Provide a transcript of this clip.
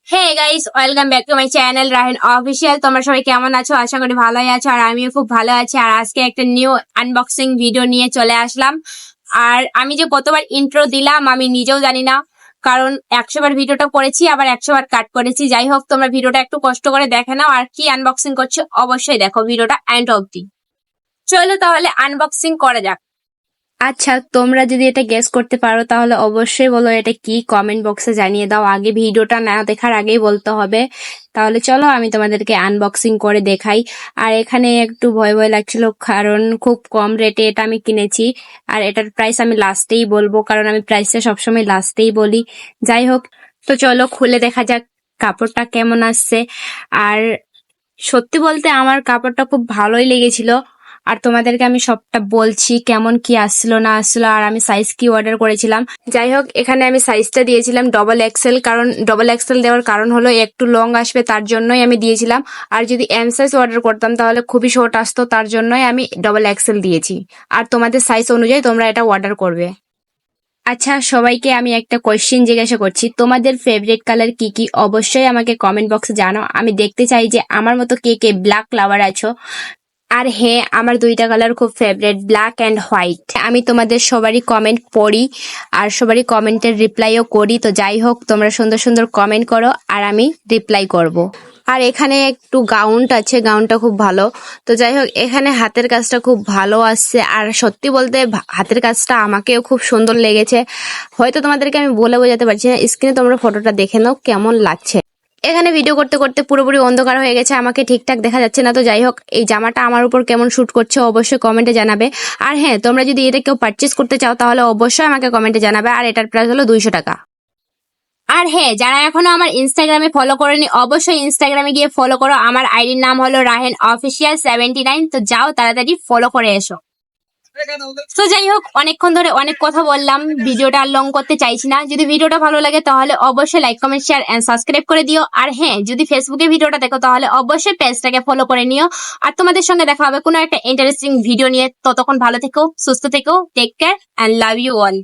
Hey guys, welcome back to my channel Rahen official. তোমরা সবাই কেমন আছো? আশা করি ভালোই আছো, আর আমিও খুব ভালো আছি। আর আজকে একটা নিউ আনবক্সিং ভিডিও নিয়ে চলে আসলাম। আর আমি যে কতবার ইন্ট্রো দিলাম আমি নিজেও জানি না, কারণ 100 বার ভিডিওটা করেছি, আবার 100 বার কাট করেছি। যাই হোক, তোমরা ভিডিওটা একটু কষ্ট করে দেখে নাও, আর কি আনবক্সিং করছো অবশ্যই দেখো ভিডিওটা এন্ড অবধি। চলো তাহলে আনবক্সিং করা যাক। আচ্ছা, তোমরা যদি এটা গেস করতে পারো তাহলে অবশ্যই বলো এটা কি, কমেন্ট বক্সে জানিয়ে দাও। আগে ভিডিওটা না দেখার আগেই বলতে হবে। তাহলে চলো আমি তোমাদেরকে আনবক্সিং করে দেখাই। আর এখানে একটু ভয় ভয় লাগছিল, কারণ খুব কম রেটে এটা আমি কিনেছি। আর এটার প্রাইস আমি লাস্টেই বলবো, কারণ আমি প্রাইসটা সবসময় লাস্টেই বলি। যাই হোক, তো চলো খুলে দেখা যাক কাপড়টা কেমন আসছে। আর সত্যি বলতে আমার কাপড়টা খুব ভালোই লেগেছিল। আর তোমাদেরকে আমি সবটা বলছি কেমন কি আসছিল না আসছিল, আর আমি সাইজ কি অর্ডার করেছিলাম। যাই হোক, এখানে আমি সাইজটা দিয়েছিলাম ডবল এক্সেল, কারণ ডবল এক্সেল দেওয়ার কারণ হলো একটু লং আসবে, তার জন্যই আমি দিয়েছিলাম। আর যদি এম সাইজ অর্ডার করতাম তাহলে খুবই শর্ট আসতো, তার জন্যই আমি ডবল এক্সেল দিয়েছি। আর তোমাদের সাইজ অনুযায়ী তোমরা এটা অর্ডার করবে। আচ্ছা, সবাইকে আমি একটা কোয়েশ্চেন জিজ্ঞাসা করছি, তোমাদের ফেভারিট কালার কি কি? অবশ্যই আমাকে কমেন্ট বক্সে জানাও। আমি দেখতে চাই যে আমার মতো কে কে ব্ল্যাক লাভার আছো। আর হ্যাঁ, আমার দুইটা কালার খুব ফেভারিট, ব্ল্যাক অ্যান্ড হোয়াইট। আমি তোমাদের সবারই কমেন্ট পড়ি আর সবারই কমেন্টের রিপ্লাইও করি। তো যাই হোক, তোমরা সুন্দর সুন্দর কমেন্ট করো আর আমি রিপ্লাই করব। আর এখানে একটু গাউনটা আছে, গাউনটা খুব ভালো। তো যাই হোক, এখানে হাতের কাজটা খুব ভালো আসছে। আর সত্যি বলতে হাতের কাজটা আমাকেও খুব সুন্দর লেগেছে। হয়তো তোমাদেরকে আমি বলে বোঝাতে পারছি না, স্ক্রিনে তোমরা ফটোটা দেখে নাও কেমন লাগছে। এখানে ভিডিও করতে করতে পুরোপুরি অন্ধকার হয়ে গেছে, আমাকে ঠিকঠাক দেখা যাচ্ছে না। তো যাই হোক, এই জামাটা আমার উপর কেমন শুট করছে অবশ্যই কমেন্টে জানাবে। আর হ্যাঁ, তোমরা যদি এটা কেউ পারচেস করতে চাও তাহলে অবশ্যই আমাকে কমেন্টে জানাবে। আর এটার প্রাইস হলো 200 টাকা। আর হ্যাঁ, যারা এখনো আমার ইনস্টাগ্রামে ফলো করেনি অবশ্যই ইনস্টাগ্রামে গিয়ে ফলো করো। আমার আইডির নাম হলো রাহেন অফিসিয়াল 79। তো যাও তাড়াতাড়ি ফলো করে এসো। তো যাই হোক, অনেকক্ষণ ধরে অনেক কথা বললাম, ভিডিওটা আর লং করতে চাইছি না। যদি ভিডিওটা ভালো লাগে তাহলে অবশ্যই like comment share and subscribe করে দিও। আর হ্যাঁ, যদি ফেসবুকে ভিডিওটা দেখো তাহলে অবশ্যই পেজটাকে ফলো করে নিও। আর তোমাদের সঙ্গে দেখা হবে কোনো একটা ইন্টারেস্টিং ভিডিও নিয়ে। ততক্ষণ ভালো থেকো, সুস্থ থেকো, take care and love you all.